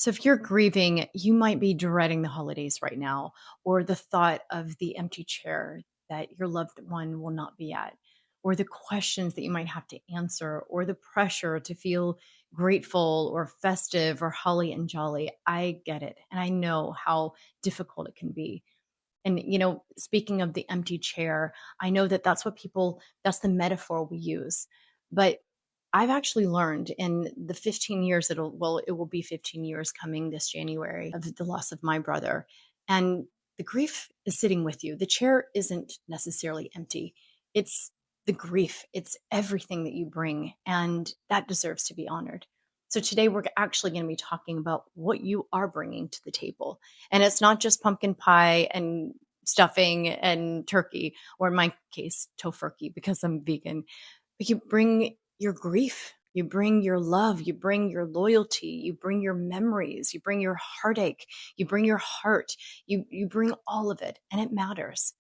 So, if you're grieving, you might be dreading the holidays right now, or the thought of the empty chair that your loved one will not be at, or the questions that you might have to answer, or the pressure to feel grateful or festive or holly and jolly. I get it. And I know how difficult it can be. And, speaking of the empty chair, I know that that's the metaphor we use. But I've actually learned in the 15 years it will be 15 years coming this January of the loss of my brother. And the grief is sitting with you. The chair isn't necessarily empty. It's the grief. It's everything that you bring, and that deserves to be honored. So today we're actually going to be talking about what you are bringing to the table. And it's not just pumpkin pie and stuffing and turkey, or in my case, tofurkey because I'm vegan. But you bring your grief, you bring your love, you bring your loyalty, you bring your memories, you bring your heartache, you bring your heart, you bring all of it, and it matters.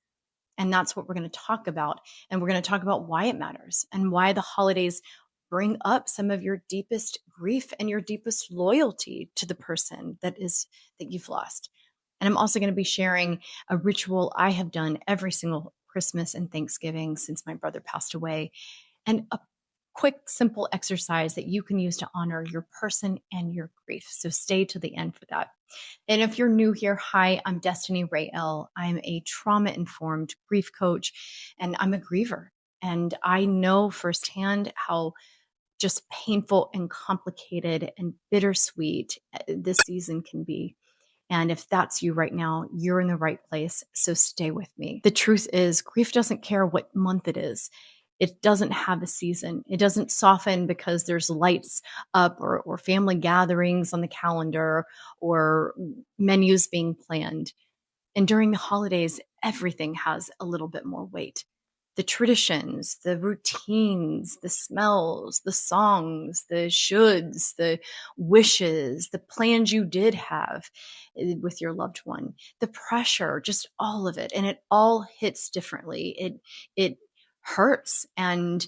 And that's what we're going to talk about. And we're going to talk about why it matters and why the holidays bring up some of your deepest grief and your deepest loyalty to the person that you've lost. And I'm also going to be sharing a ritual I have done every single Christmas and Thanksgiving since my brother passed away, and a quick, simple exercise that you can use to honor your person and your grief. So stay to the end for that. And if you're new here, hi, I'm Destiny Rael. I'm a trauma informed grief coach, and I'm a griever. And I know firsthand how just painful and complicated and bittersweet this season can be. And if that's you right now, you're in the right place. So stay with me. The truth is, grief doesn't care what month it is. It doesn't have a season. It doesn't soften because there's lights up or family gatherings on the calendar or menus being planned. And during the holidays, everything has a little bit more weight. The traditions, the routines, the smells, the songs, the shoulds, the wishes, the plans you did have with your loved one, the pressure, just all of it. And it all hits differently. It hurts. And,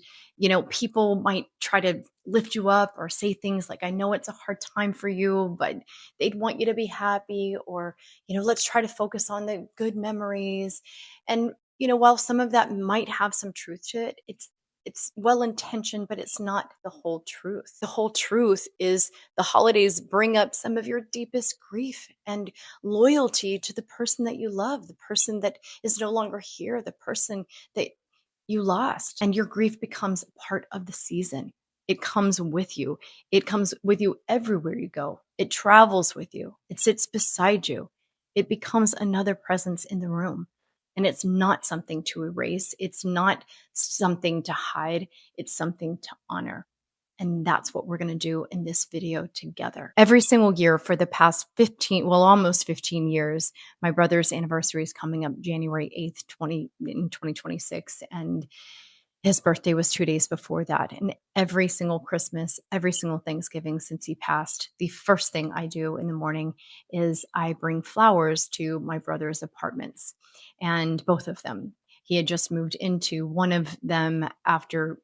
people might try to lift you up or say things like, I know it's a hard time for you, but they'd want you to be happy, or let's try to focus on the good memories. And, while some of that might have some truth to it, it's well intentioned, but it's not the whole truth. The whole truth is the holidays bring up some of your deepest grief and loyalty to the person that you love, the person that is no longer here, the person that you lost. And your grief becomes a part of the season. It comes with you. It comes with you everywhere you go. It travels with you. It sits beside you. It becomes another presence in the room. And it's not something to erase. It's not something to hide. It's something to honor. And that's what we're going to do in this video together. Every single year for the past 15, well, almost 15 years, my brother's anniversary is coming up January 8th, 2026. And his birthday was 2 days before that. And every single Christmas, every single Thanksgiving since he passed, the first thing I do in the morning is I bring flowers to my brother's apartments, and both of them. He had just moved into one of them after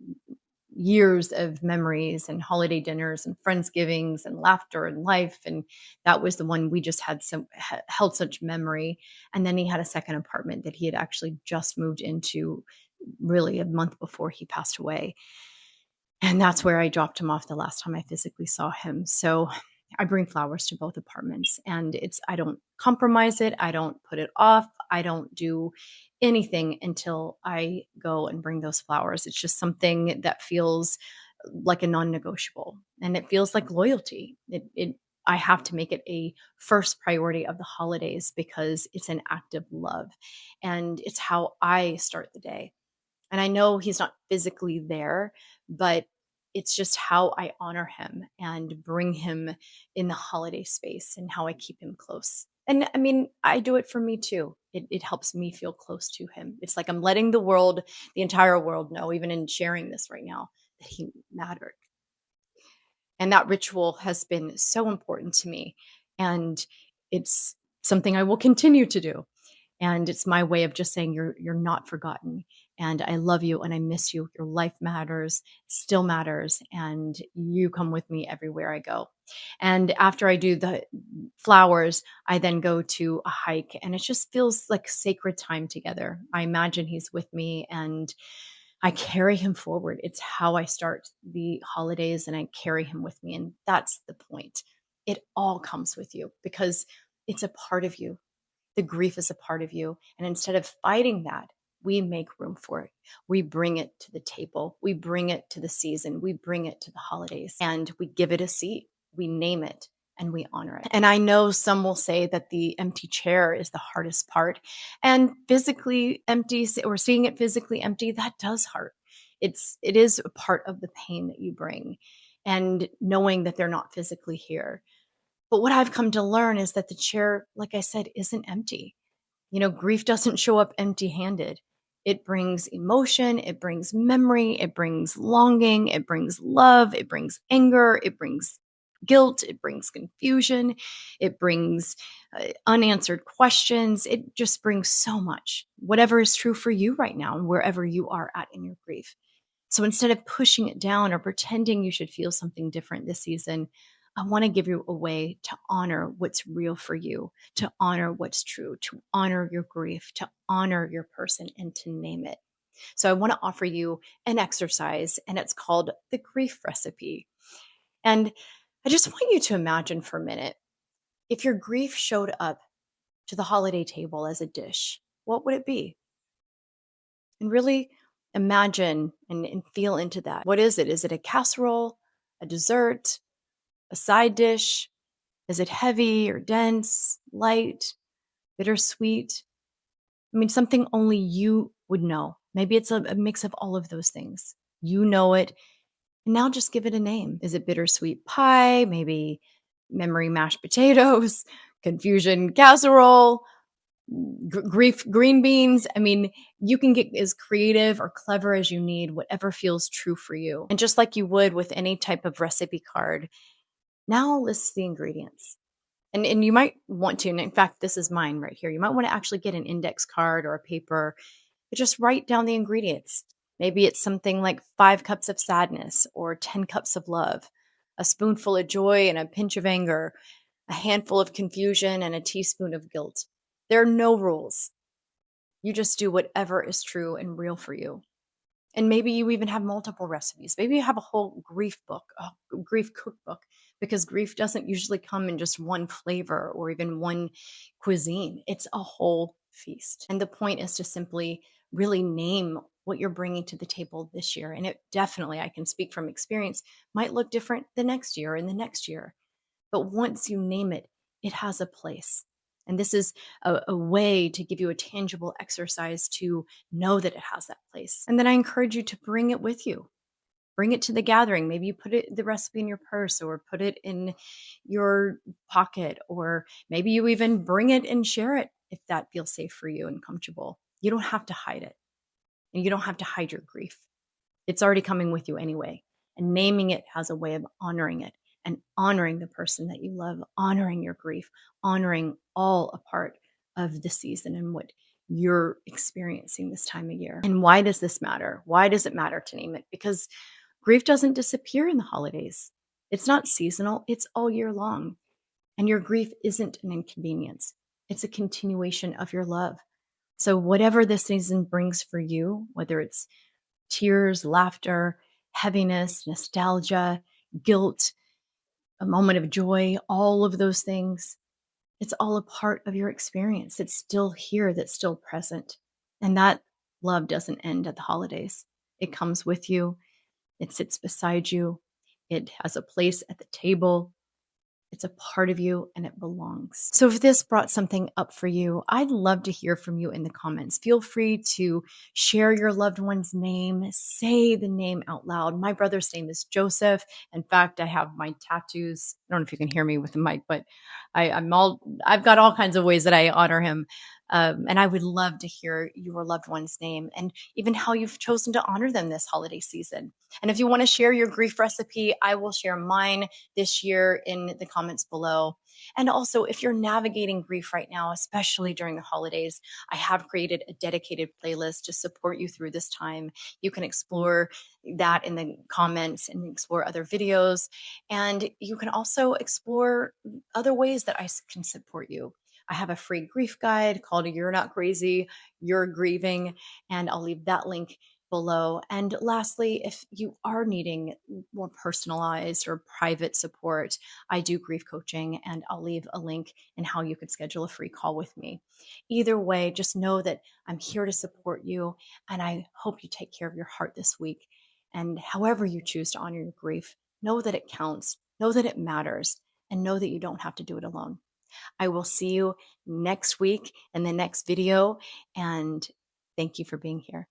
years of memories and holiday dinners and friendsgivings and laughter and life, and that was the one we just held such memory. And then he had a second apartment that he had actually just moved into really a month before he passed away, and that's where I dropped him off the last time I physically saw him. So I bring flowers to both apartments, and I don't compromise it. I don't put it off. I don't do anything until I go and bring those flowers. It's just something that feels like a non-negotiable, and it feels like loyalty. I have to make it a first priority of the holidays because it's an act of love, and it's how I start the day. And I know he's not physically there, but it's just how I honor him and bring him in the holiday space and how I keep him close. And I mean, I do it for me too. It helps me feel close to him. It's like I'm letting the entire world know, even in sharing this right now, that he mattered. And that ritual has been so important to me. And it's something I will continue to do. And it's my way of just saying you're not forgotten. And I love you and I miss you. Your life matters, still matters. And you come with me everywhere I go. And after I do the flowers, I then go to a hike and it just feels like sacred time together. I imagine he's with me and I carry him forward. It's how I start the holidays and I carry him with me. And that's the point. It all comes with you because it's a part of you. The grief is a part of you. And instead of fighting that, we make room for it. We bring it to the table. We bring it to the season. We bring it to the holidays and we give it a seat. We name it and we honor it. And I know some will say that the empty chair is the hardest part. And physically empty or seeing it physically empty, that does hurt. It is a part of the pain that you bring and knowing that they're not physically here. But what I've come to learn is that the chair, like I said, isn't empty. Grief doesn't show up empty handed. It brings emotion, it brings memory, it brings longing, it brings love, it brings anger, it brings guilt, it brings confusion, it brings unanswered questions. It just brings so much, whatever is true for you right now and wherever you are at in your grief. So instead of pushing it down or pretending you should feel something different this season, I want to give you a way to honor what's real for you, to honor what's true, to honor your grief, to honor your person, and to name it. So I want to offer you an exercise, and it's called the grief recipe. And I just want you to imagine for a minute if your grief showed up to the holiday table as a dish, what would it be? And really imagine and feel into that. What is it? Is it a casserole, a dessert, a side dish? Is it heavy or dense, light, bittersweet? I mean, something only you would know. Maybe it's a mix of all of those things. You know it. And now just give it a name. Is it bittersweet pie? Maybe memory mashed potatoes, confusion casserole, grief green beans. I mean, you can get as creative or clever as you need, whatever feels true for you. And just like you would with any type of recipe card, now list the ingredients. And you might want to, and in fact, this is mine right here. You might want to actually get an index card or a paper, but just write down the ingredients. Maybe it's something like 5 cups of sadness or 10 cups of love, a spoonful of joy and a pinch of anger, a handful of confusion and a teaspoon of guilt. There are no rules. You just do whatever is true and real for you. And maybe you even have multiple recipes. Maybe you have a whole grief book, a grief cookbook, because grief doesn't usually come in just one flavor or even one cuisine. It's a whole feast. And the point is to simply really name what you're bringing to the table this year. And it definitely, I can speak from experience, might look different the next year and the next year. But once you name it, it has a place. And this is a way to give you a tangible exercise to know that it has that place. And then I encourage you to bring it with you. Bring it to the gathering. Maybe you put the recipe in your purse or put it in your pocket, or maybe you even bring it and share it if that feels safe for you and comfortable. You don't have to hide it. And you don't have to hide your grief. It's already coming with you anyway. And naming it has a way of honoring it and honoring the person that you love, honoring your grief, honoring all a part of the season and what you're experiencing this time of year. And why does this matter? Why does it matter to name it? Because grief doesn't disappear in the holidays. It's not seasonal, it's all year long. And your grief isn't an inconvenience, it's a continuation of your love. So, whatever this season brings for you, whether it's tears, laughter, heaviness, nostalgia, guilt, a moment of joy, all of those things, it's all a part of your experience that's still here, that's still present. And that love doesn't end at the holidays. It comes with you, it sits beside you, it has a place at the table. It's a part of you and it belongs. So if this brought something up for you, I'd love to hear from you in the comments. Feel free to share your loved one's name, say the name out loud. My brother's name is Joseph. In fact, I have my tattoos. I don't know if you can hear me with the mic, but I've got all kinds of ways that I honor him. And I would love to hear your loved one's name and even how you've chosen to honor them this holiday season. And if you want to share your grief recipe, I will share mine this year in the comments below. And also, if you're navigating grief right now, especially during the holidays, I have created a dedicated playlist to support you through this time. You can explore that in the comments and explore other videos. And you can also explore other ways that can support you. I have a free grief guide called You're Not Crazy, You're Grieving, and I'll leave that link below. And lastly, if you are needing more personalized or private support, I do grief coaching, and I'll leave a link in how you could schedule a free call with me. Either way, just know that I'm here to support you, and I hope you take care of your heart this week. And however you choose to honor your grief, know that it counts, know that it matters, and know that you don't have to do it alone. I will see you next week in the next video, and thank you for being here.